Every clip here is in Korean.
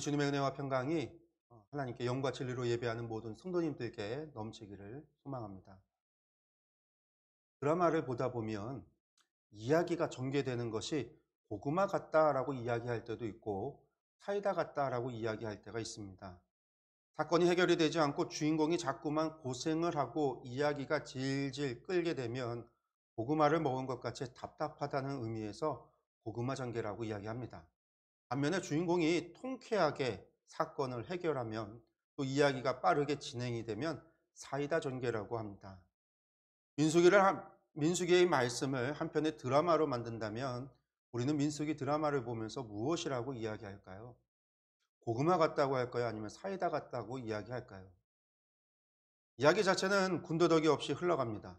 우리 주님의 은혜와 평강이 하나님께 영과 진리로 예배하는 모든 성도님들께 넘치기를 소망합니다. 드라마를 보다 보면 이야기가 전개되는 것이 고구마 같다라고 이야기할 때도 있고 사이다 같다라고 이야기할 때가 있습니다. 사건이 해결이 되지 않고 주인공이 자꾸만 고생을 하고 이야기가 질질 끌게 되면 고구마를 먹은 것 같이 답답하다는 의미에서 고구마 전개라고 이야기합니다. 반면에 주인공이 통쾌하게 사건을 해결하면 또 이야기가 빠르게 진행이 되면 사이다 전개라고 합니다. 민수기의 말씀을 한편의 드라마로 만든다면 우리는 민수기 드라마를 보면서 무엇이라고 이야기할까요? 고구마 같다고 할까요? 아니면 사이다 같다고 이야기할까요? 이야기 자체는 군더더기 없이 흘러갑니다.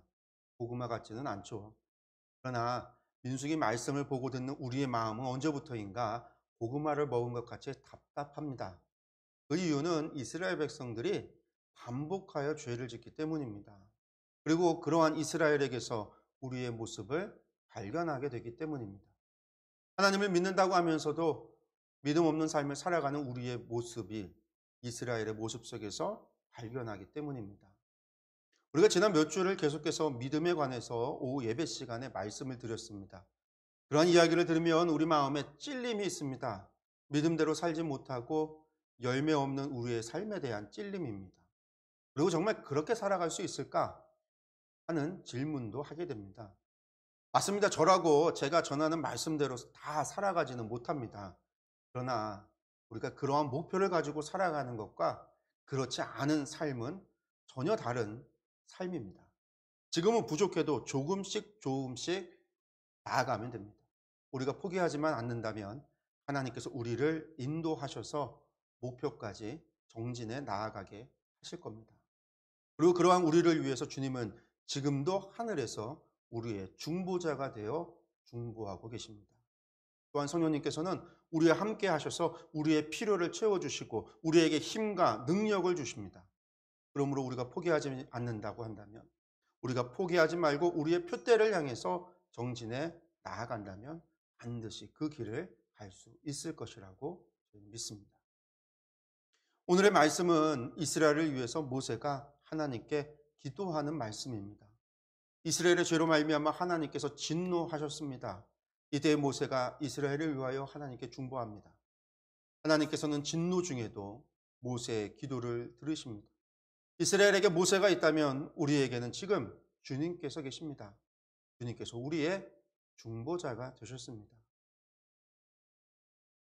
고구마 같지는 않죠. 그러나 민수기 말씀을 보고 듣는 우리의 마음은 언제부터인가 고구마를 먹은 것 같이 답답합니다. 그 이유는 이스라엘 백성들이 반복하여 죄를 짓기 때문입니다. 그리고 그러한 이스라엘에게서 우리의 모습을 발견하게 되기 때문입니다. 하나님을 믿는다고 하면서도 믿음 없는 삶을 살아가는 우리의 모습이 이스라엘의 모습 속에서 발견하기 때문입니다. 우리가 지난 몇 주를 계속해서 믿음에 관해서 오후 예배 시간에 말씀을 드렸습니다. 그러한 이야기를 들으면 우리 마음에 찔림이 있습니다. 믿음대로 살지 못하고 열매 없는 우리의 삶에 대한 찔림입니다. 그리고 정말 그렇게 살아갈 수 있을까 하는 질문도 하게 됩니다. 맞습니다. 저라고 제가 전하는 말씀대로 다 살아가지는 못합니다. 그러나 우리가 그러한 목표를 가지고 살아가는 것과 그렇지 않은 삶은 전혀 다른 삶입니다. 지금은 부족해도 조금씩 나아가면 됩니다. 우리가 포기하지만 않는다면 하나님께서 우리를 인도하셔서 목표까지 정진해 나아가게 하실 겁니다. 그리고 그러한 우리를 위해서 주님은 지금도 하늘에서 우리의 중보자가 되어 중보하고 계십니다. 또한 성령님께서는 우리와 함께 하셔서 우리의 필요를 채워주시고 우리에게 힘과 능력을 주십니다. 그러므로 우리가 포기하지 않는다고 한다면, 우리가 포기하지 말고 우리의 표대를 향해서 정진해 나아간다면 반드시 그 길을 갈 수 있을 것이라고 믿습니다. 오늘의 말씀은 이스라엘을 위해서 모세가 하나님께 기도하는 말씀입니다. 이스라엘의 죄로 말미암아 하나님께서 진노하셨습니다. 이때 모세가 이스라엘을 위하여 하나님께 중보합니다. 하나님께서는 진노 중에도 모세의 기도를 들으십니다. 이스라엘에게 모세가 있다면 우리에게는 지금 주님께서 계십니다. 주님께서 우리의 중보자가 되셨습니다.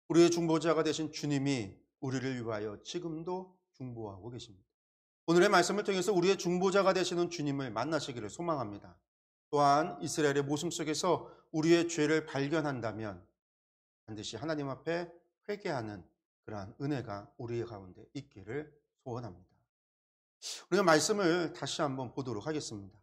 우리의 중보자가 되신 주님이 우리를 위하여 지금도 중보하고 계십니다. 오늘의 말씀을 통해서 우리의 중보자가 되시는 주님을 만나시기를 소망합니다. 또한 이스라엘의 모습 속에서 우리의 죄를 발견한다면 반드시 하나님 앞에 회개하는 그러한 은혜가 우리의 가운데 있기를 소원합니다. 우리가 말씀을 다시 한번 보도록 하겠습니다.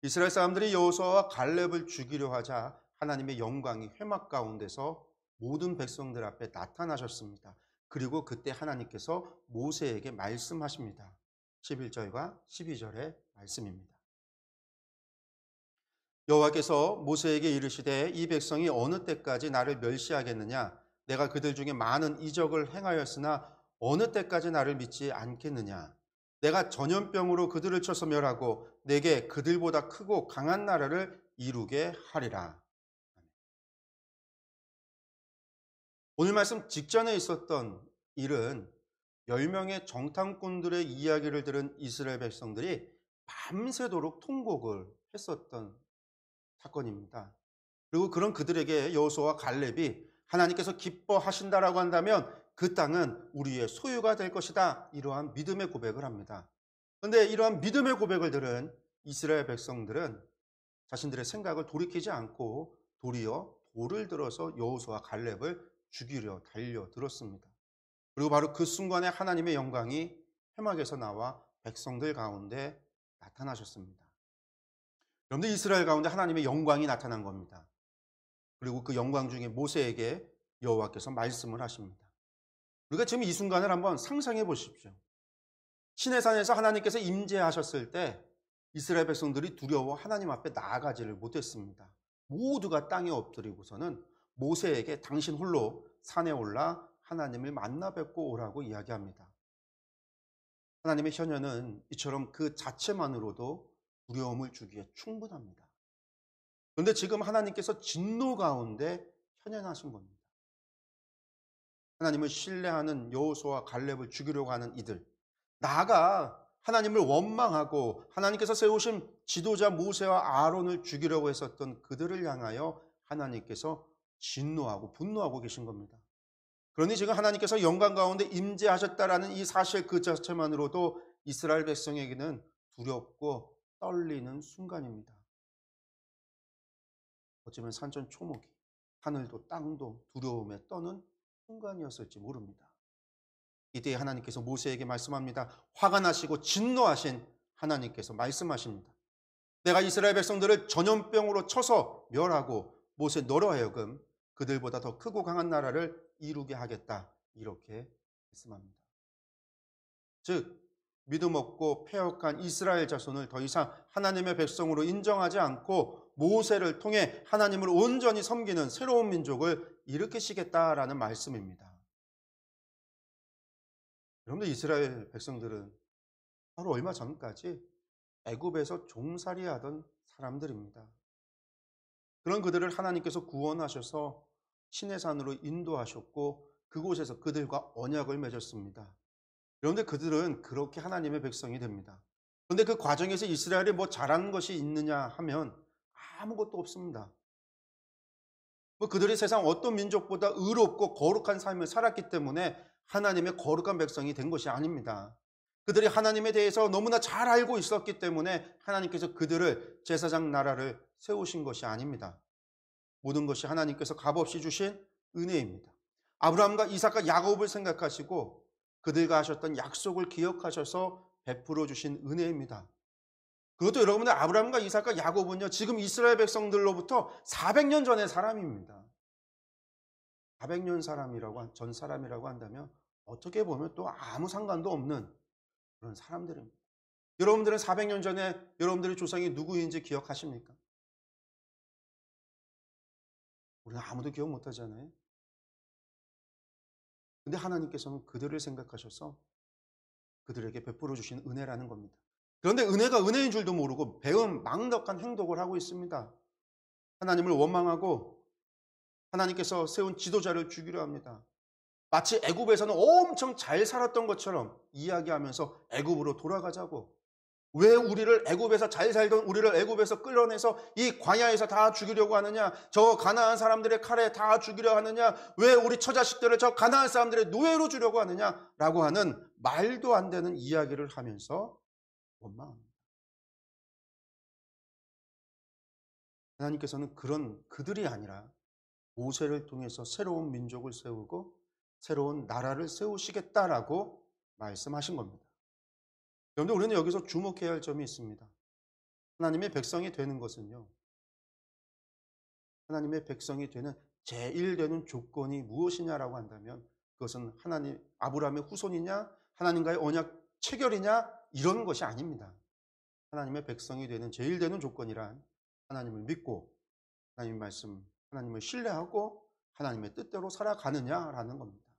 이스라엘 사람들이 여호수아와 갈렙을 죽이려 하자 하나님의 영광이 회막 가운데서 모든 백성들 앞에 나타나셨습니다. 그리고 그때 하나님께서 모세에게 말씀하십니다. 11절과 12절의 말씀입니다. 여호와께서 모세에게 이르시되 이 백성이 어느 때까지 나를 멸시하겠느냐? 내가 그들 중에 많은 이적을 행하였으나 어느 때까지 나를 믿지 않겠느냐? 내가 전염병으로 그들을 쳐서 멸하고 내게 그들보다 크고 강한 나라를 이루게 하리라. 오늘 말씀 직전에 있었던 일은 10명의 정탐꾼들의 이야기를 들은 이스라엘 백성들이 밤새도록 통곡을 했었던 사건입니다. 그리고 그런 그들에게 여호수아와 갈렙이 하나님께서 기뻐하신다라고 한다면 그 땅은 우리의 소유가 될 것이다. 이러한 믿음의 고백을 합니다. 그런데 이러한 믿음의 고백을 들은 이스라엘 백성들은 자신들의 생각을 돌이키지 않고 도리어 돌을 들어서 여호수아와 갈렙을 죽이려 달려들었습니다. 그리고 바로 그 순간에 하나님의 영광이 회막에서 나와 백성들 가운데 나타나셨습니다. 여러분들 이스라엘 가운데 하나님의 영광이 나타난 겁니다. 그리고 그 영광 중에 모세에게 여호와께서 말씀을 하십니다. 우리가 지금 이 순간을 한번 상상해 보십시오. 시내산에서 하나님께서 임재하셨을 때 이스라엘 백성들이 두려워 하나님 앞에 나아가지를 못했습니다. 모두가 땅에 엎드리고서는 모세에게 당신 홀로 산에 올라 하나님을 만나 뵙고 오라고 이야기합니다. 하나님의 현현은 이처럼 그 자체만으로도 두려움을 주기에 충분합니다. 그런데 지금 하나님께서 진노 가운데 현현하신 겁니다. 하나님을 신뢰하는 여호수아와 갈렙을 죽이려고 하는 이들, 나아가 하나님을 원망하고 하나님께서 세우신 지도자 모세와 아론을 죽이려고 했었던 그들을 향하여 하나님께서 진노하고 분노하고 계신 겁니다. 그러니 지금 하나님께서 영광 가운데 임재하셨다라는 이 사실 그 자체만으로도 이스라엘 백성에게는 두렵고 떨리는 순간입니다. 어쩌면 산천초목이 하늘도 땅도 두려움에 떠는 순간이었을지 모릅니다. 이때 하나님께서 모세에게 말씀합니다. 화가 나시고 진노하신 하나님께서 말씀하십니다. 내가 이스라엘 백성들을 전염병으로 쳐서 멸하고 모세 너로 하여금 그들보다 더 크고 강한 나라를 이루게 하겠다. 이렇게 말씀합니다. 즉 믿음 없고 패역한 이스라엘 자손을 더 이상 하나님의 백성으로 인정하지 않고 모세를 통해 하나님을 온전히 섬기는 새로운 민족을 일으키시겠다라는 말씀입니다. 여러분들 이스라엘 백성들은 바로 얼마 전까지 애굽에서 종살이하던 사람들입니다. 그런 그들을 하나님께서 구원하셔서 시내산으로 인도하셨고 그곳에서 그들과 언약을 맺었습니다. 그런데 그들은 그렇게 하나님의 백성이 됩니다. 그런데 그 과정에서 이스라엘이 뭐 잘한 것이 있느냐 하면 아무것도 없습니다. 그들이 세상 어떤 민족보다 의롭고 거룩한 삶을 살았기 때문에 하나님의 거룩한 백성이 된 것이 아닙니다. 그들이 하나님에 대해서 너무나 잘 알고 있었기 때문에 하나님께서 그들을 제사장 나라를 세우신 것이 아닙니다. 모든 것이 하나님께서 값없이 주신 은혜입니다. 아브라함과 이삭과 야곱을 생각하시고 그들과 하셨던 약속을 기억하셔서 베풀어 주신 은혜입니다. 그것도 여러분들 아브라함과 이삭과 야곱은요, 지금 이스라엘 백성들로부터 400년 전의 사람입니다. 400년 전 사람이라고 한다면 어떻게 보면 또 아무 상관도 없는 그런 사람들입니다. 여러분들은 400년 전에 여러분들의 조상이 누구인지 기억하십니까? 우리는 아무도 기억 못하잖아요. 근데 하나님께서는 그들을 생각하셔서 그들에게 베풀어 주신 은혜라는 겁니다. 그런데 은혜가 은혜인 줄도 모르고 배은 망덕한 행동을 하고 있습니다. 하나님을 원망하고 하나님께서 세운 지도자를 죽이려 합니다. 마치 애굽에서는 엄청 잘 살았던 것처럼 이야기하면서 애굽으로 돌아가자고, 왜 우리를 애굽에서 잘 살던 우리를 애굽에서 끌어내서 이 광야에서 다 죽이려고 하느냐, 저 가나안 사람들의 칼에 다 죽이려 하느냐, 왜 우리 처자식들을 저 가나안 사람들의 노예로 주려고 하느냐라고 하는 말도 안 되는 이야기를 하면서 원망합니다. 하나님께서는 그런 그들이 아니라 모세를 통해서 새로운 민족을 세우고 새로운 나라를 세우시겠다라고 말씀하신 겁니다. 그런데 우리는 여기서 주목해야 할 점이 있습니다. 하나님의 백성이 되는 것은요, 하나님의 백성이 되는 제일 되는 조건이 무엇이냐라고 한다면 그것은 하나님 아브라함의 후손이냐, 하나님과의 언약 체결이냐, 이런 것이 아닙니다. 하나님의 백성이 되는 제일 되는 조건이란 하나님을 믿고 하나님 말씀, 하나님을 신뢰하고 하나님의 뜻대로 살아가느냐라는 겁니다.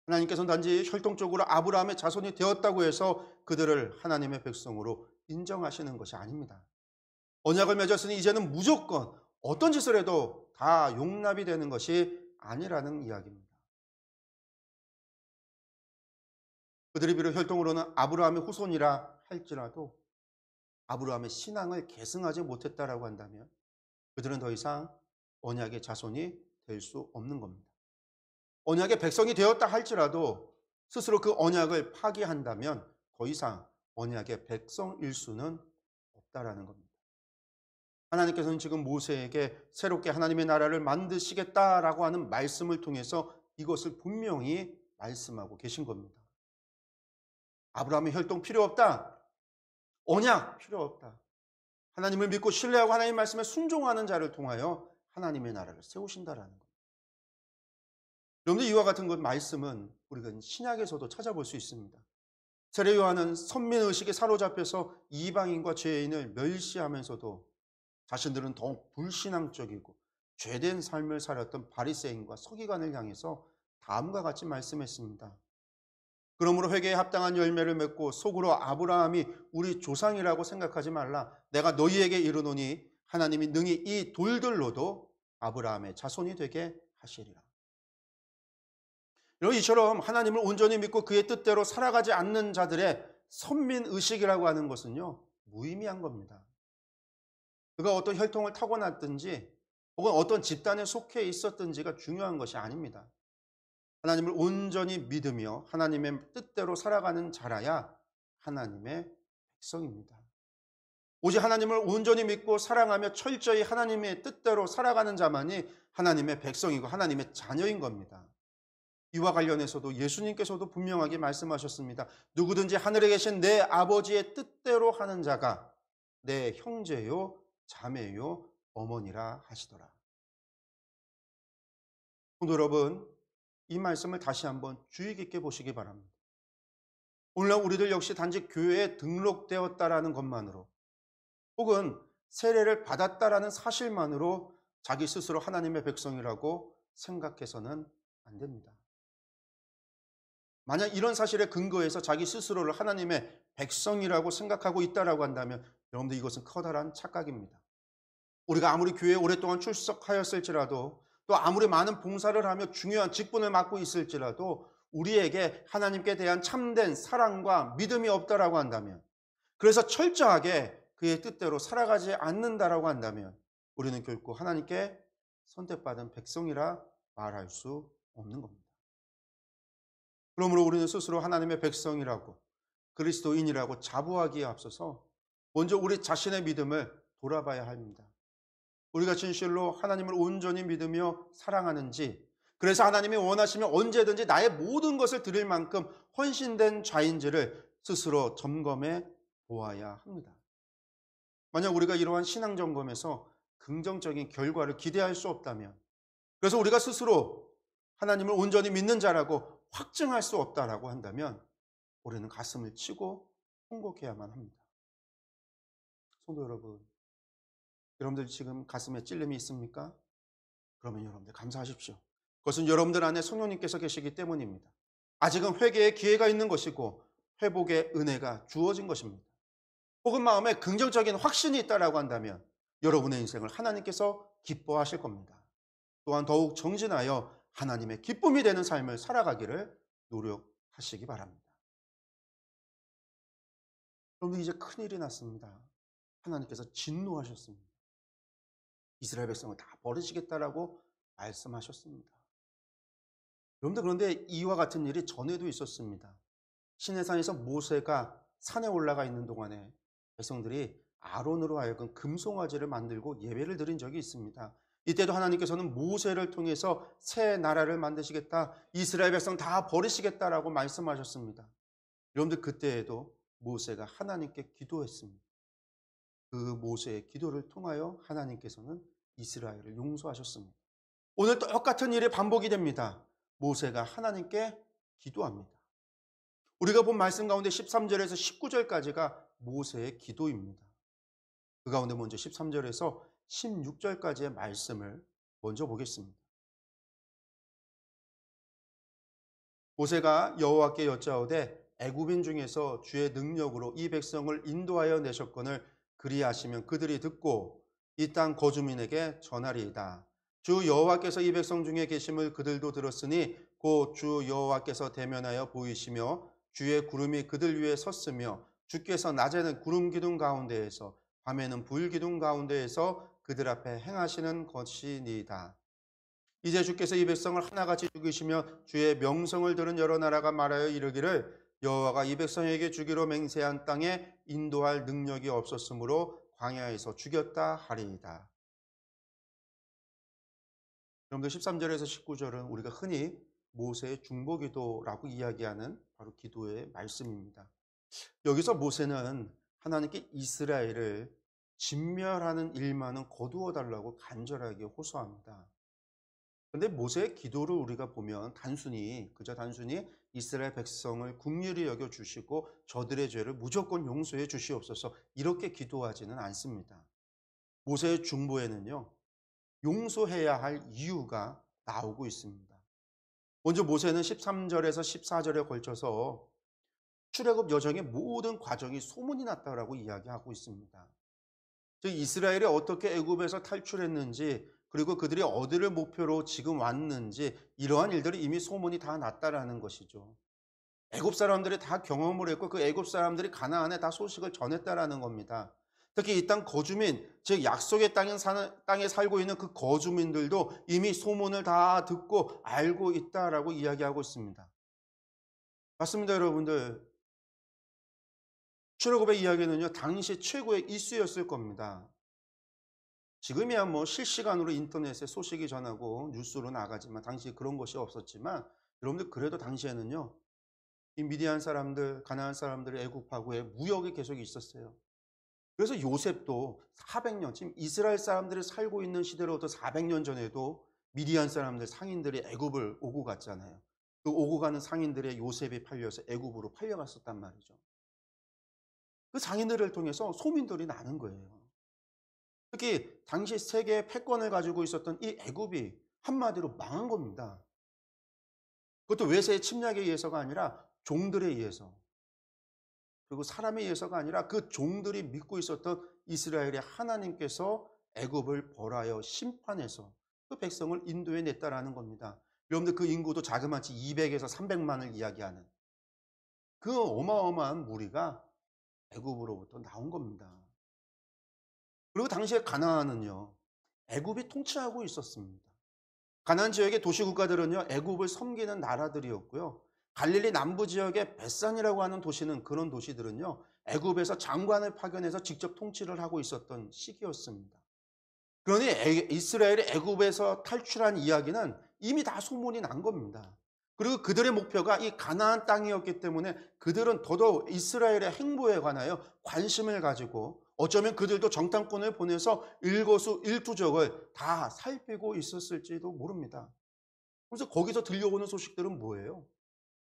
하나님께서는 단지 혈통적으로 아브라함의 자손이 되었다고 해서 그들을 하나님의 백성으로 인정하시는 것이 아닙니다. 언약을 맺었으니 이제는 무조건 어떤 짓을 해도 다 용납이 되는 것이 아니라는 이야기입니다. 그들이 비록 혈통으로는 아브라함의 후손이라 할지라도 아브라함의 신앙을 계승하지 못했다라고 한다면 그들은 더 이상 언약의 자손이 될 수 없는 겁니다. 언약의 백성이 되었다 할지라도 스스로 그 언약을 파기한다면 더 이상 언약의 백성일 수는 없다라는 겁니다. 하나님께서는 지금 모세에게 새롭게 하나님의 나라를 만드시겠다라고 하는 말씀을 통해서 이것을 분명히 말씀하고 계신 겁니다. 아브라함의 혈통 필요 없다. 언약 필요 없다. 하나님을 믿고 신뢰하고 하나님 말씀에 순종하는 자를 통하여 하나님의 나라를 세우신다라는 겁니다. 여러분들 이와 같은 것 말씀은 우리가 신약에서도 찾아볼 수 있습니다. 세례 요한은 선민의식에 사로잡혀서 이방인과 죄인을 멸시하면서도 자신들은 더욱 불신앙적이고 죄된 삶을 살았던 바리새인과 서기관을 향해서 다음과 같이 말씀했습니다. 그러므로 회개에 합당한 열매를 맺고 속으로 아브라함이 우리 조상이라고 생각하지 말라. 내가 너희에게 이르노니 하나님이 능히 이 돌들로도 아브라함의 자손이 되게 하시리라. 이처럼 하나님을 온전히 믿고 그의 뜻대로 살아가지 않는 자들의 선민의식이라고 하는 것은요, 무의미한 겁니다. 그가 어떤 혈통을 타고났든지 혹은 어떤 집단에 속해 있었든지가 중요한 것이 아닙니다. 하나님을 온전히 믿으며 하나님의 뜻대로 살아가는 자라야 하나님의 백성입니다. 오직 하나님을 온전히 믿고 사랑하며 철저히 하나님의 뜻대로 살아가는 자만이 하나님의 백성이고 하나님의 자녀인 겁니다. 이와 관련해서도 예수님께서도 분명하게 말씀하셨습니다. 누구든지 하늘에 계신 내 아버지의 뜻대로 하는 자가 내 형제요 자매요 어머니라 하시더라. 성도 여러분, 이 말씀을 다시 한번 주의 깊게 보시기 바랍니다. 오늘날 우리들 역시 단지 교회에 등록되었다라는 것만으로 혹은 세례를 받았다라는 사실만으로 자기 스스로 하나님의 백성이라고 생각해서는 안 됩니다. 만약 이런 사실에 근거해서 자기 스스로를 하나님의 백성이라고 생각하고 있다라고 한다면 여러분들 이것은 커다란 착각입니다. 우리가 아무리 교회에 오랫동안 출석하였을지라도 또 아무리 많은 봉사를 하며 중요한 직분을 맡고 있을지라도 우리에게 하나님께 대한 참된 사랑과 믿음이 없다라고 한다면, 그래서 철저하게 그의 뜻대로 살아가지 않는다라고 한다면 우리는 결코 하나님께 선택받은 백성이라 말할 수 없는 겁니다. 그러므로 우리는 스스로 하나님의 백성이라고 그리스도인이라고 자부하기에 앞서서 먼저 우리 자신의 믿음을 돌아봐야 합니다. 우리가 진실로 하나님을 온전히 믿으며 사랑하는지, 그래서 하나님이 원하시면 언제든지 나의 모든 것을 드릴 만큼 헌신된 자인지를 스스로 점검해 보아야 합니다. 만약 우리가 이러한 신앙 점검에서 긍정적인 결과를 기대할 수 없다면, 그래서 우리가 스스로 하나님을 온전히 믿는 자라고 확증할 수 없다라고 한다면 우리는 가슴을 치고 통곡해야만 합니다. 성도 여러분, 여러분들 지금 가슴에 찔림이 있습니까? 그러면 여러분들 감사하십시오. 그것은 여러분들 안에 성령님께서 계시기 때문입니다. 아직은 회개의 기회가 있는 것이고 회복의 은혜가 주어진 것입니다. 혹은 마음에 긍정적인 확신이 있다라고 한다면 여러분의 인생을 하나님께서 기뻐하실 겁니다. 또한 더욱 정진하여 하나님의 기쁨이 되는 삶을 살아가기를 노력하시기 바랍니다. 여러분, 이제 큰일이 났습니다. 하나님께서 진노하셨습니다. 이스라엘 백성을 다 버리시겠다라고 말씀하셨습니다. 여러분들, 그런데 이와 같은 일이 전에도 있었습니다. 시내산에서 모세가 산에 올라가 있는 동안에 백성들이 아론으로 하여금 금송아지를 만들고 예배를 드린 적이 있습니다. 이때도 하나님께서는 모세를 통해서 새 나라를 만드시겠다, 이스라엘 백성 다 버리시겠다라고 말씀하셨습니다. 여러분들, 그때에도 모세가 하나님께 기도했습니다. 그 모세의 기도를 통하여 하나님께서는 이스라엘을 용서하셨습니다. 오늘 똑같은 일이 반복이 됩니다. 모세가 하나님께 기도합니다. 우리가 본 말씀 가운데 13절에서 19절까지가 모세의 기도입니다. 그 가운데 먼저 13절에서 16절까지의 말씀을 먼저 보겠습니다. 모세가 여호와께 여짜오되 애굽인 중에서 주의 능력으로 이 백성을 인도하여 내셨거늘 그리하시면 그들이 듣고 이 땅 거주민에게 전하리이다. 주 여호와께서 이 백성 중에 계심을 그들도 들었으니 곧 주 여호와께서 대면하여 보이시며 주의 구름이 그들 위에 섰으며 주께서 낮에는 구름 기둥 가운데에서 밤에는 불 기둥 가운데에서 그들 앞에 행하시는 것이니이다. 이제 주께서 이 백성을 하나같이 죽이시며 주의 명성을 들은 여러 나라가 말하여 이르기를 여호와가 이 백성에게 주기로 맹세한 땅에 인도할 능력이 없었으므로 광야에서 죽였다 하리이다. 여러분들, 13절에서 19절은 우리가 흔히 모세의 중보기도라고 이야기하는 바로 기도의 말씀입니다. 여기서 모세는 하나님께 이스라엘을 진멸하는 일만은 거두어 달라고 간절하게 호소합니다. 그런데 모세의 기도를 우리가 보면 그저 단순히 이스라엘 백성을 긍휼히 여겨 주시고 저들의 죄를 무조건 용서해 주시옵소서 이렇게 기도하지는 않습니다. 모세의 중보에는요, 용서해야 할 이유가 나오고 있습니다. 먼저 모세는 13절에서 14절에 걸쳐서 출애굽 여정의 모든 과정이 소문이 났다라고 이야기하고 있습니다. 즉 이스라엘이 어떻게 애굽에서 탈출했는지, 그리고 그들이 어디를 목표로 지금 왔는지, 이러한 일들이 이미 소문이 다 났다라는 것이죠. 애굽 사람들이 다 경험을 했고 그 애굽 사람들이 가나안에 다 소식을 전했다라는 겁니다. 특히 이 땅 거주민, 즉 약속의 땅에 살고 있는 그 거주민들도 이미 소문을 다 듣고 알고 있다라고 이야기하고 있습니다. 맞습니다, 여러분들. 출애굽의 이야기는요, 당시 최고의 이슈였을 겁니다. 지금이야 뭐 실시간으로 인터넷에 소식이 전하고 뉴스로 나가지만 당시 그런 것이 없었지만, 여러분들 그래도 당시에는요, 이 미디안 사람들, 가나안 사람들의 애굽하고의 무역이 계속 있었어요. 그래서 요셉도 400년, 지금 이스라엘 사람들이 살고 있는 시대로부터 400년 전에도 미디안 사람들, 상인들이 애굽을 오고 갔잖아요. 그 오고 가는 상인들의 요셉이 팔려서 애굽으로 팔려갔었단 말이죠. 그 상인들을 통해서 소민들이 나는 거예요. 특히 당시 세계의 패권을 가지고 있었던 이 애굽이 한마디로 망한 겁니다. 그것도 외세의 침략에 의해서가 아니라 종들에 의해서, 그리고 사람에 의해서가 아니라 그 종들이 믿고 있었던 이스라엘의 하나님께서 애굽을 벌하여 심판해서 그 백성을 인도해 냈다라는 겁니다. 여러분들 그 인구도 자그마치 200에서 300만을 이야기하는 그 어마어마한 무리가 애굽으로부터 나온 겁니다. 그리고 당시에 가나안은요, 애굽이 통치하고 있었습니다. 가나안 지역의 도시국가들은요, 애굽을 섬기는 나라들이었고요. 갈릴리 남부 지역의 벳산이라고 하는 도시는, 그런 도시들은요, 애굽에서 장관을 파견해서 직접 통치를 하고 있었던 시기였습니다. 그러니 이스라엘이 애굽에서 탈출한 이야기는 이미 다 소문이 난 겁니다. 그리고 그들의 목표가 이 가나안 땅이었기 때문에 그들은 더더욱 이스라엘의 행보에 관하여 관심을 가지고, 어쩌면 그들도 정탐꾼을 보내서 일거수일투족을 다 살피고 있었을지도 모릅니다. 그래서 거기서 들려오는 소식들은 뭐예요?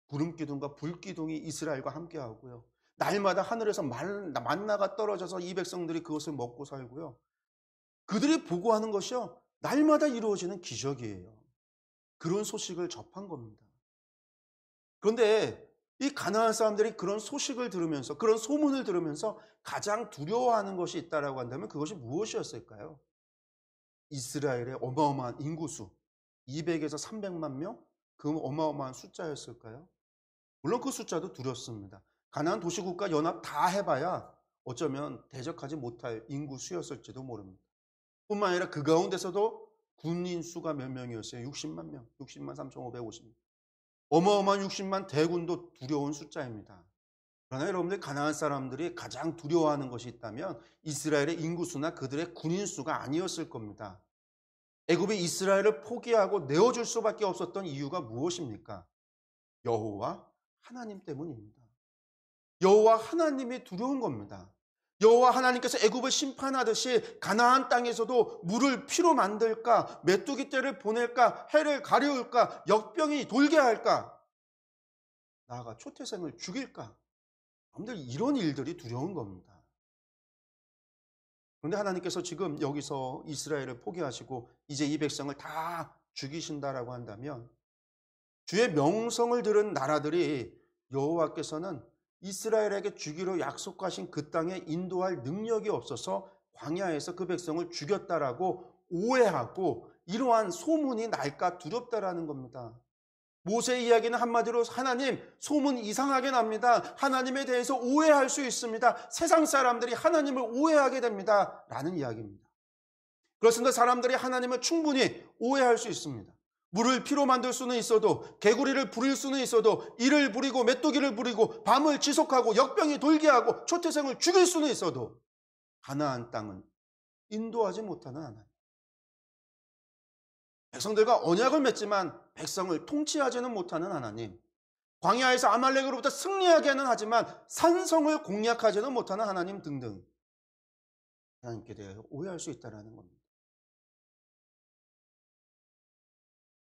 구름기둥과 불기둥이 이스라엘과 함께하고요, 날마다 하늘에서 만나가 떨어져서 이 백성들이 그것을 먹고 살고요, 그들이 보고하는 것이요, 날마다 이루어지는 기적이에요. 그런 소식을 접한 겁니다. 그런데 이 가나안 사람들이 그런 소식을 들으면서, 그런 소문을 들으면서 가장 두려워하는 것이 있다라고 한다면 그것이 무엇이었을까요? 이스라엘의 어마어마한 인구수, 200에서 300만 명? 그 어마어마한 숫자였을까요? 물론 그 숫자도 두렵습니다. 가나안 도시국가 연합 다 해봐야 어쩌면 대적하지 못할 인구수였을지도 모릅니다. 뿐만 아니라 그 가운데서도 군인 수가 몇 명이었어요? 60만 명, 60만 3,550명. 어마어마한 60만 대군도 두려운 숫자입니다. 그러나 여러분들, 가나안 사람들이 가장 두려워하는 것이 있다면 이스라엘의 인구수나 그들의 군인 수가 아니었을 겁니다. 애굽이 이스라엘을 포기하고 내어줄 수밖에 없었던 이유가 무엇입니까? 여호와 하나님 때문입니다. 여호와 하나님이 두려운 겁니다. 여호와 하나님께서 애굽을 심판하듯이 가나안 땅에서도 물을 피로 만들까, 메뚜기 떼를 보낼까, 해를 가려울까, 역병이 돌게 할까, 나아가 초태생을 죽일까, 여러분들 이런 일들이 두려운 겁니다. 그런데 하나님께서 지금 여기서 이스라엘을 포기하시고 이제 이 백성을 다 죽이신다라고 한다면, 주의 명성을 들은 나라들이 여호와께서는 이스라엘에게 주기로 약속하신 그 땅에 인도할 능력이 없어서 광야에서 그 백성을 죽였다라고 오해하고, 이러한 소문이 날까 두렵다라는 겁니다. 모세의 이야기는 한마디로, 하나님 소문 이상하게 납니다. 하나님에 대해서 오해할 수 있습니다. 세상 사람들이 하나님을 오해하게 됩니다. 라는 이야기입니다. 그렇습니다. 사람들이 하나님을 충분히 오해할 수 있습니다. 물을 피로 만들 수는 있어도, 개구리를 부릴 수는 있어도, 이를 부리고 메뚜기를 부리고 밤을 지속하고 역병이 돌게 하고 초태생을 죽일 수는 있어도, 가나안 땅은 인도하지 못하는 하나님. 백성들과 언약을 맺지만 백성을 통치하지는 못하는 하나님. 광야에서 아말렉으로부터 승리하게는 하지만 산성을 공략하지는 못하는 하나님 등등, 하나님께 대해 오해할 수 있다는 겁니다.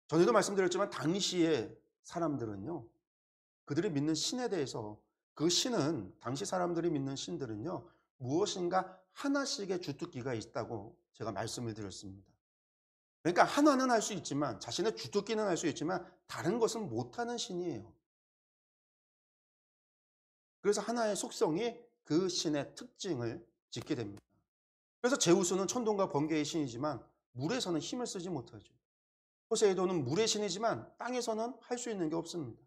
전에도 말씀드렸지만 당시의 사람들은요, 그들이 믿는 신에 대해서, 그 신은, 당시 사람들이 믿는 신들은요, 무엇인가 하나씩의 주특기가 있다고 제가 말씀을 드렸습니다. 그러니까 하나는 할 수 있지만, 자신의 주특기는 할 수 있지만 다른 것은 못하는 신이에요. 그래서 하나의 속성이 그 신의 특징을 짓게 됩니다. 그래서 제우스는 천둥과 번개의 신이지만 물에서는 힘을 쓰지 못하죠. 포세이돈은 물의 신이지만 땅에서는 할 수 있는 게 없습니다.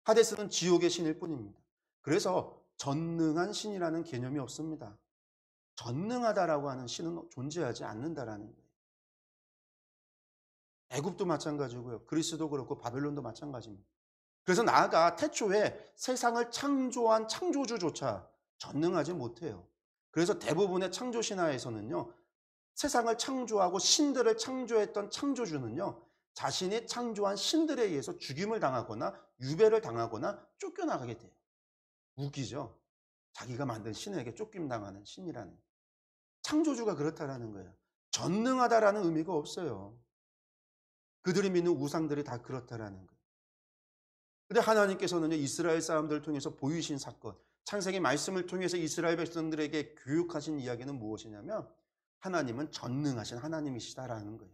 하데스는 지옥의 신일 뿐입니다. 그래서 전능한 신이라는 개념이 없습니다. 전능하다라고 하는 신은 존재하지 않는다라는 거예요. 애굽도 마찬가지고요. 그리스도 그렇고 바벨론도 마찬가지입니다. 그래서 나아가 태초에 세상을 창조한 창조주조차 전능하지 못해요. 그래서 대부분의 창조 신화에서는요, 세상을 창조하고 신들을 창조했던 창조주는요, 자신이 창조한 신들에 의해서 죽임을 당하거나 유배를 당하거나 쫓겨나가게 돼요. 웃기죠? 자기가 만든 신에게 쫓김당하는 신이라는. 창조주가 그렇다라는 거예요. 전능하다라는 의미가 없어요. 그들이 믿는 우상들이 다 그렇다라는 거예요. 근데 하나님께서는요, 이스라엘 사람들을 통해서 보이신 사건, 창세기 말씀을 통해서 이스라엘 백성들에게 교육하신 이야기는 무엇이냐면, 하나님은 전능하신 하나님이시다라는 거예요.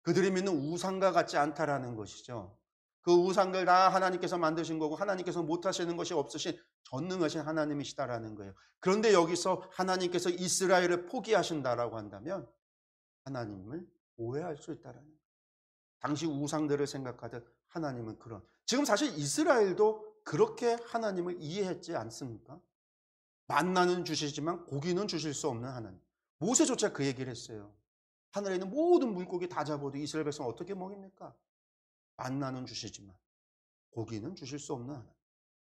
그들이 믿는 우상과 같지 않다라는 것이죠. 그 우상들 다 하나님께서 만드신 거고 하나님께서 못하시는 것이 없으신 전능하신 하나님이시다라는 거예요. 그런데 여기서 하나님께서 이스라엘을 포기하신다라고 한다면 하나님을 오해할 수 있다라는 거예요. 당시 우상들을 생각하듯 하나님은 그런. 지금 사실 이스라엘도 그렇게 하나님을 이해했지 않습니까? 만나는 주시지만 고기는 주실 수 없는 하나님. 모세조차 그 얘기를 했어요. 하늘에 있는 모든 물고기 다 잡아도 이스라엘 백성 어떻게 먹입니까? 만나는 주시지만 고기는 주실 수 없는 하나님.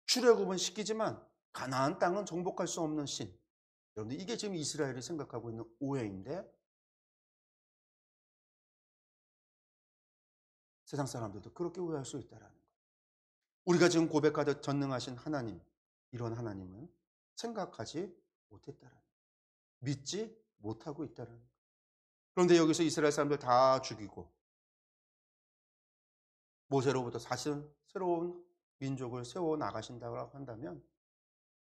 출애굽은 시키지만 가나안 땅은 정복할 수 없는 신. 여러분들 이게 지금 이스라엘이 생각하고 있는 오해인데, 세상 사람들도 그렇게 오해할 수 있다는 거예요. 우리가 지금 고백하듯 전능하신 하나님, 이런 하나님은 생각하지 못했다는 거예요. 믿지 못하고 있다는 거예요. 그런데 여기서 이스라엘 사람들 다 죽이고 모세로부터 사실 새로운 민족을 세워 나가신다고 한다면,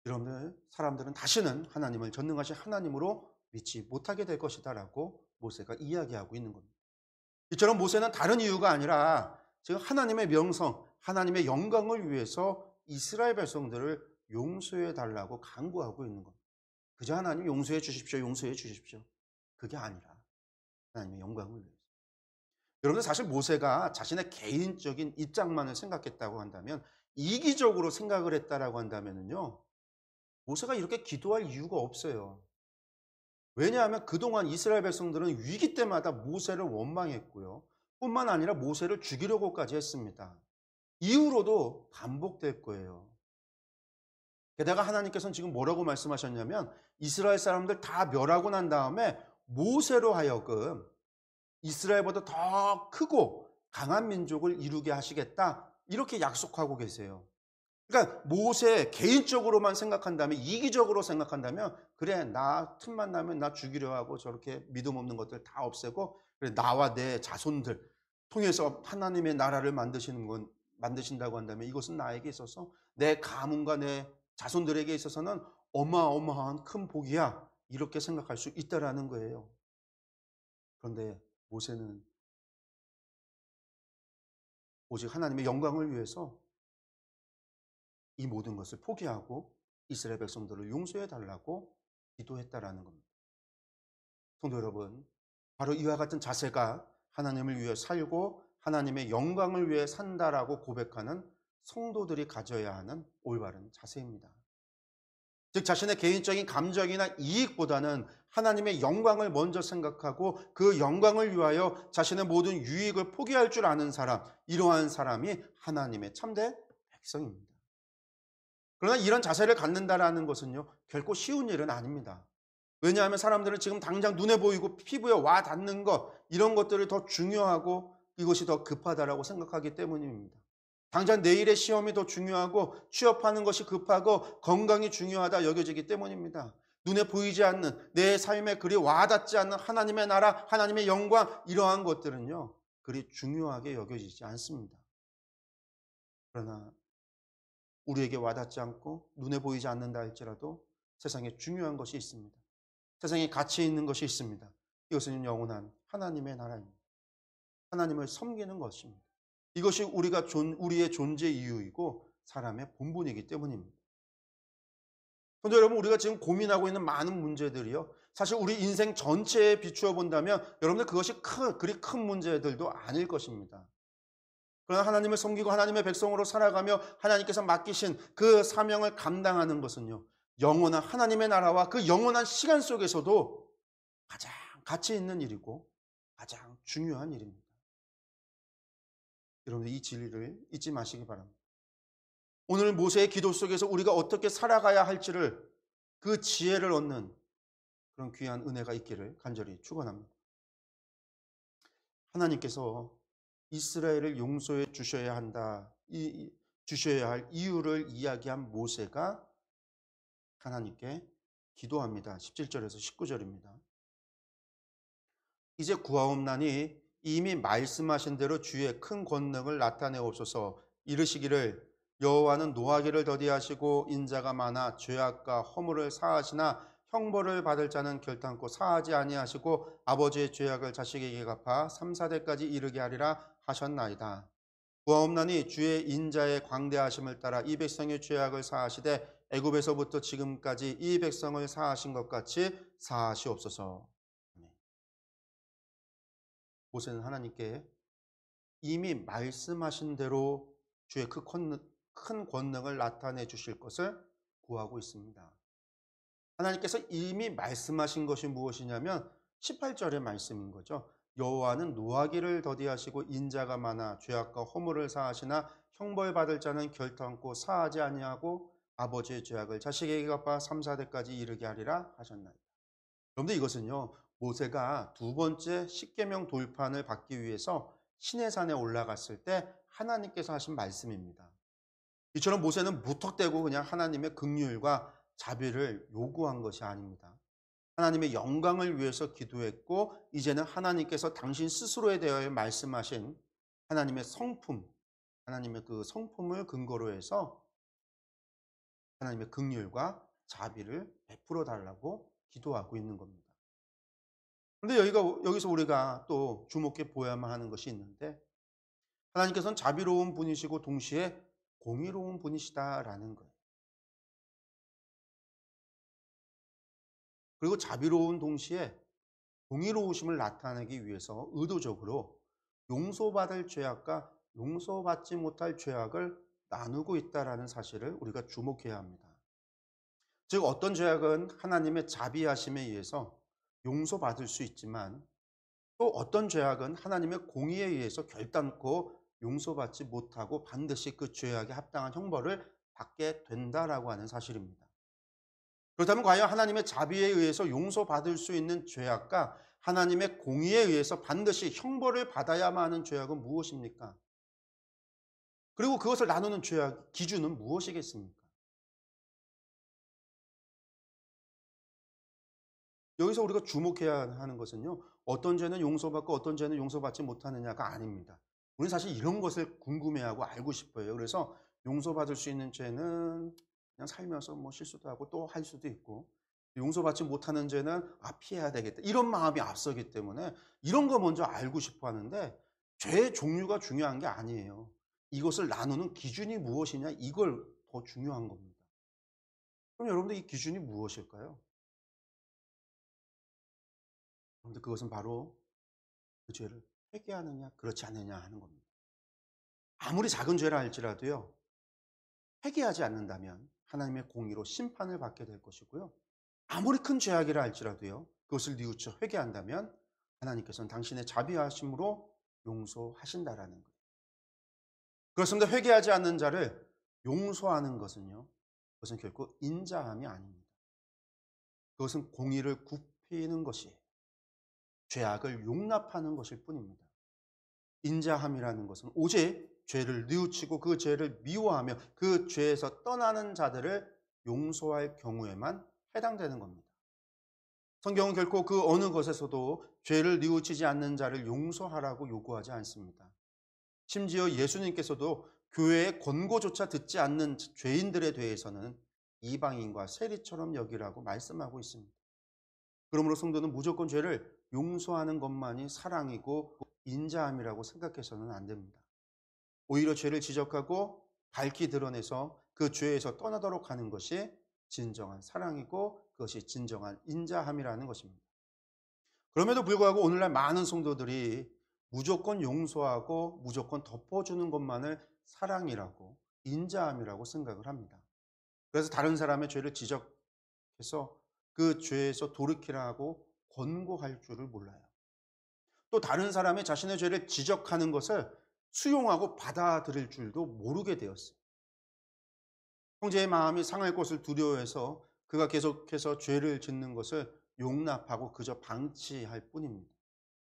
이러면 사람들은 다시는 하나님을 전능하신 하나님으로 믿지 못하게 될 것이다라고 모세가 이야기하고 있는 겁니다. 이처럼 모세는 다른 이유가 아니라 지금 하나님의 명성, 하나님의 영광을 위해서 이스라엘 백성들을 용서해 달라고 간구하고 있는 겁니다. 그저 하나님 용서해 주십시오, 용서해 주십시오. 그게 아니라 하나님의 영광을 위해서. 여러분들 사실 모세가 자신의 개인적인 입장만을 생각했다고 한다면, 이기적으로 생각을 했다라고 한다면요, 모세가 이렇게 기도할 이유가 없어요. 왜냐하면 그동안 이스라엘 백성들은 위기 때마다 모세를 원망했고요. 뿐만 아니라 모세를 죽이려고까지 했습니다. 이후로도 반복될 거예요. 게다가 하나님께서는 지금 뭐라고 말씀하셨냐면, 이스라엘 사람들 다 멸하고 난 다음에 모세로 하여금 이스라엘보다 더 크고 강한 민족을 이루게 하시겠다, 이렇게 약속하고 계세요. 그러니까 모세 개인적으로만 생각한다면, 이기적으로 생각한다면, 그래 나 틈만 나면 나 죽이려 하고 저렇게 믿음 없는 것들 다 없애고, 그래 나와 내 자손들 통해서 하나님의 나라를 만드신다고 한다면, 이것은 나에게 있어서, 내 가문과 내 자손들에게 있어서는 어마어마한 큰 복이야, 이렇게 생각할 수 있다라는 거예요. 그런데 모세는 오직 하나님의 영광을 위해서 이 모든 것을 포기하고 이스라엘 백성들을 용서해 달라고 기도했다라는 겁니다. 성도 여러분, 바로 이와 같은 자세가 하나님을 위해 살고 하나님의 영광을 위해 산다라고 고백하는 성도들이 가져야 하는 올바른 자세입니다. 즉 자신의 개인적인 감정이나 이익보다는 하나님의 영광을 먼저 생각하고 그 영광을 위하여 자신의 모든 유익을 포기할 줄 아는 사람, 이러한 사람이 하나님의 참된 백성입니다. 그러나 이런 자세를 갖는다라는 것은요, 결코 쉬운 일은 아닙니다. 왜냐하면 사람들은 지금 당장 눈에 보이고 피부에 와 닿는 것, 이런 것들이 더 중요하고 이것이 더 급하다라고 생각하기 때문입니다. 당장 내일의 시험이 더 중요하고 취업하는 것이 급하고 건강이 중요하다 여겨지기 때문입니다. 눈에 보이지 않는 내 삶에 그리 와닿지 않는 하나님의 나라, 하나님의 영광, 이러한 것들은요, 그리 중요하게 여겨지지 않습니다. 그러나 우리에게 와닿지 않고 눈에 보이지 않는다 할지라도 세상에 중요한 것이 있습니다. 세상에 가치 있는 것이 있습니다. 이것은 영원한 하나님의 나라입니다. 하나님을 섬기는 것입니다. 이것이 우리의 존재 이유이고 사람의 본분이기 때문입니다. 그런데 여러분, 우리가 지금 고민하고 있는 많은 문제들이요, 사실 우리 인생 전체에 비추어 본다면 여러분들 그것이 그리 큰 문제들도 아닐 것입니다. 그러나 하나님을 섬기고 하나님의 백성으로 살아가며 하나님께서 맡기신 그 사명을 감당하는 것은요, 영원한 하나님의 나라와 그 영원한 시간 속에서도 가장 가치 있는 일이고 가장 중요한 일입니다. 여러분들 이 진리를 잊지 마시기 바랍니다. 오늘 모세의 기도 속에서 우리가 어떻게 살아가야 할지를, 그 지혜를 얻는 그런 귀한 은혜가 있기를 간절히 축원합니다. 하나님께서 이스라엘을 용서해 주셔야 한다, 주셔야 할 이유를 이야기한 모세가 하나님께 기도합니다. 17절에서 19절입니다. 이제 구하옵나니 이미 말씀하신 대로 주의 큰 권능을 나타내옵소서. 이르시기를 여호와는 노하기를 더디하시고 인자가 많아 죄악과 허물을 사하시나 형벌을 받을 자는 결단코 사하지 아니하시고 아버지의 죄악을 자식에게 갚아 3, 4대까지 이르게 하리라 하셨나이다. 구하옵나니 주의 인자의 광대하심을 따라 이 백성의 죄악을 사하시되 애굽에서부터 지금까지 이 백성을 사하신 것 같이 사하시옵소서. 모세는 하나님께 이미 말씀하신 대로 주의 큰 권능을 나타내 주실 것을 구하고 있습니다. 하나님께서 이미 말씀하신 것이 무엇이냐면 18절의 말씀인 거죠. 여호와는 노하기를 더디하시고 인자가 많아 죄악과 허물을 사하시나 형벌받을 자는 결단코 사하지 아니하고 아버지의 죄악을 자식에게 갚아 3, 4대까지 이르게 하리라 하셨나이다. 그런데 이것은요, 모세가 두 번째 십계명 돌판을 받기 위해서 시내산에 올라갔을 때 하나님께서 하신 말씀입니다. 이처럼 모세는 무턱대고 그냥 하나님의 긍휼과 자비를 요구한 것이 아닙니다. 하나님의 영광을 위해서 기도했고, 이제는 하나님께서 당신 스스로에 대하여 말씀하신 하나님의 성품, 하나님의 그 성품을 근거로 해서 하나님의 긍휼과 자비를 베풀어 달라고 기도하고 있는 겁니다. 그런데 여기서 우리가 또 주목해 보아야만 하는 것이 있는데, 하나님께서는 자비로운 분이시고 동시에 공의로운 분이시다라는 거예요. 그리고 자비로운 동시에 공의로우심을 나타내기 위해서 의도적으로 용서받을 죄악과 용서받지 못할 죄악을 나누고 있다라는 사실을 우리가 주목해야 합니다. 즉, 어떤 죄악은 하나님의 자비하심에 의해서 용서받을 수 있지만, 또 어떤 죄악은 하나님의 공의에 의해서 결단코 용서받지 못하고 반드시 그 죄악에 합당한 형벌을 받게 된다라고 하는 사실입니다. 그렇다면 과연 하나님의 자비에 의해서 용서받을 수 있는 죄악과 하나님의 공의에 의해서 반드시 형벌을 받아야만 하는 죄악은 무엇입니까? 그리고 그것을 나누는 죄악 기준은 무엇이겠습니까? 여기서 우리가 주목해야 하는 것은요, 어떤 죄는 용서받고 어떤 죄는 용서받지 못하느냐가 아닙니다. 우리는 사실 이런 것을 궁금해하고 알고 싶어요. 그래서 용서받을 수 있는 죄는 그냥 살면서 뭐 실수도 하고 또 할 수도 있고, 용서받지 못하는 죄는 피해야 되겠다, 이런 마음이 앞서기 때문에 이런 거 먼저 알고 싶어 하는데, 죄의 종류가 중요한 게 아니에요. 이것을 나누는 기준이 무엇이냐, 이걸 더 중요한 겁니다. 그럼 여러분들, 이 기준이 무엇일까요? 그런데 그것은 바로 그 죄를 회개하느냐 그렇지 않느냐 하는 겁니다. 아무리 작은 죄라 할지라도요, 회개하지 않는다면 하나님의 공의로 심판을 받게 될 것이고요, 아무리 큰 죄악이라 할지라도요, 그것을 뉘우쳐 회개한다면 하나님께서는 당신의 자비하심으로 용서하신다라는 거예요. 그렇습니다. 회개하지 않는 자를 용서하는 것은요, 그것은 결코 인자함이 아닙니다. 그것은 공의를 굽히는 것이에요. 죄악을 용납하는 것일 뿐입니다. 인자함이라는 것은 오직 죄를 뉘우치고 그 죄를 미워하며 그 죄에서 떠나는 자들을 용서할 경우에만 해당되는 겁니다. 성경은 결코 그 어느 것에서도 죄를 뉘우치지 않는 자를 용서하라고 요구하지 않습니다. 심지어 예수님께서도 교회의 권고조차 듣지 않는 죄인들에 대해서는 이방인과 세리처럼 여기라고 말씀하고 있습니다. 그러므로 성도는 무조건 죄를 용서하는 것만이 사랑이고 인자함이라고 생각해서는 안 됩니다. 오히려 죄를 지적하고 밝히 드러내서 그 죄에서 떠나도록 하는 것이 진정한 사랑이고 그것이 진정한 인자함이라는 것입니다. 그럼에도 불구하고 오늘날 많은 성도들이 무조건 용서하고 무조건 덮어주는 것만을 사랑이라고 인자함이라고 생각을 합니다. 그래서 다른 사람의 죄를 지적해서 그 죄에서 돌이키라고 권고할 줄을 몰라요. 또 다른 사람의 자신의 죄를 지적하는 것을 수용하고 받아들일 줄도 모르게 되었어요. 형제의 마음이 상할 것을 두려워해서 그가 계속해서 죄를 짓는 것을 용납하고 그저 방치할 뿐입니다.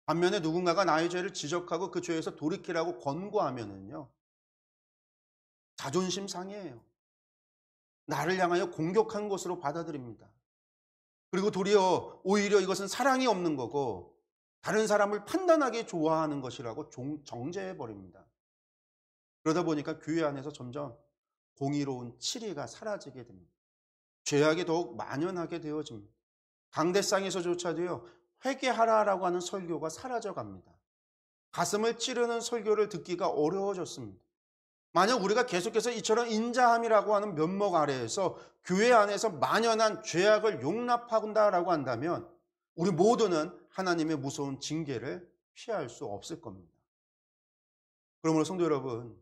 반면에 누군가가 나의 죄를 지적하고 그 죄에서 돌이키라고 권고하면은요, 자존심 상해요. 나를 향하여 공격한 것으로 받아들입니다. 그리고 도리어 오히려 이것은 사랑이 없는 거고 다른 사람을 판단하게 좋아하는 것이라고 정죄해 버립니다. 그러다 보니까 교회 안에서 점점 공의로운 치리가 사라지게 됩니다. 죄악이 더욱 만연하게 되어집니다. 강대상에서조차도요, 회개하라라고 하는 설교가 사라져갑니다. 가슴을 찌르는 설교를 듣기가 어려워졌습니다. 만약 우리가 계속해서 이처럼 인자함이라고 하는 면목 아래에서 교회 안에서 만연한 죄악을 용납한다라고 한다면 우리 모두는 하나님의 무서운 징계를 피할 수 없을 겁니다. 그러므로 성도 여러분,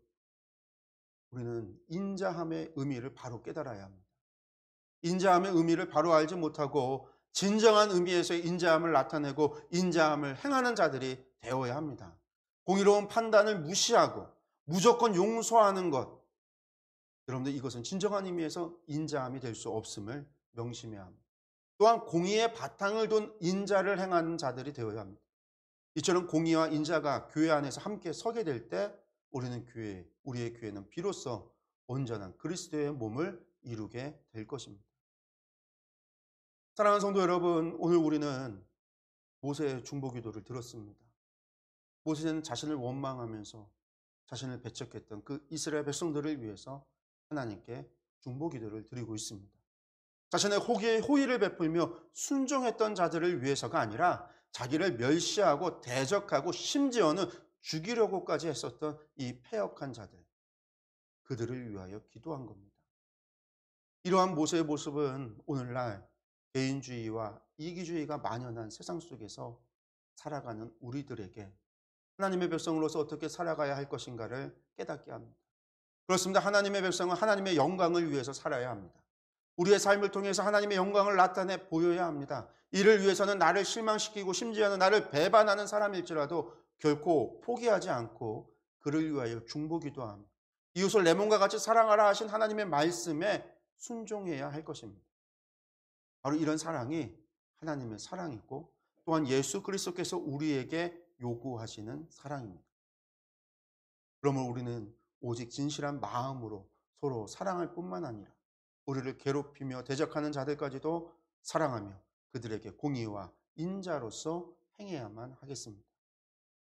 우리는 인자함의 의미를 바로 깨달아야 합니다. 인자함의 의미를 바로 알지 못하고 진정한 의미에서의 인자함을 나타내고 인자함을 행하는 자들이 되어야 합니다. 공의로운 판단을 무시하고 무조건 용서하는 것, 여러분들 이것은 진정한 의미에서 인자함이 될 수 없음을 명심해야 합니다. 또한 공의의 바탕을 둔 인자를 행하는 자들이 되어야 합니다. 이처럼 공의와 인자가 교회 안에서 함께 서게 될 때 우리의 교회는 비로소 온전한 그리스도의 몸을 이루게 될 것입니다. 사랑하는 성도 여러분, 오늘 우리는 모세의 중보기도를 들었습니다. 모세는 자신을 원망하면서 자신을 배척했던 그 이스라엘 백성들을 위해서 하나님께 중보기도를 드리고 있습니다. 자신의 호의를 베풀며 순종했던 자들을 위해서가 아니라 자기를 멸시하고 대적하고 심지어는 죽이려고까지 했었던 이 패역한 자들, 그들을 위하여 기도한 겁니다. 이러한 모세의 모습은 오늘날 개인주의와 이기주의가 만연한 세상 속에서 살아가는 우리들에게 하나님의 백성으로서 어떻게 살아가야 할 것인가를 깨닫게 합니다. 그렇습니다. 하나님의 백성은 하나님의 영광을 위해서 살아야 합니다. 우리의 삶을 통해서 하나님의 영광을 나타내 보여야 합니다. 이를 위해서는 나를 실망시키고 심지어는 나를 배반하는 사람일지라도 결코 포기하지 않고 그를 위하여 중보기도 합니다. 이웃을 내 몸과 같이 사랑하라 하신 하나님의 말씀에 순종해야 할 것입니다. 바로 이런 사랑이 하나님의 사랑이고 또한 예수 그리스도께서 우리에게 요구하시는 사랑입니다. 그러므로 우리는 오직 진실한 마음으로 서로 사랑할 뿐만 아니라 우리를 괴롭히며 대적하는 자들까지도 사랑하며 그들에게 공의와 인자로서 행해야만 하겠습니다.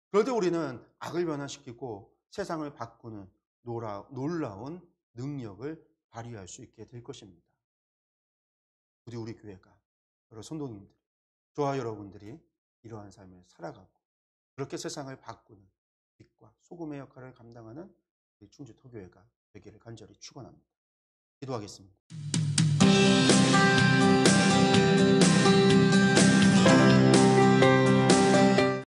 그럴 때 우리는 악을 변화시키고 세상을 바꾸는 놀라운 능력을 발휘할 수 있게 될 것입니다. 부디 우리 교회가, 여러 성도님들, 저와 여러분들이 이러한 삶을 살아가고 그렇게 세상을 바꾸는 빛과 소금의 역할을 감당하는 우리 충주토교회가 되기를 간절히 축원합니다. 기도하겠습니다.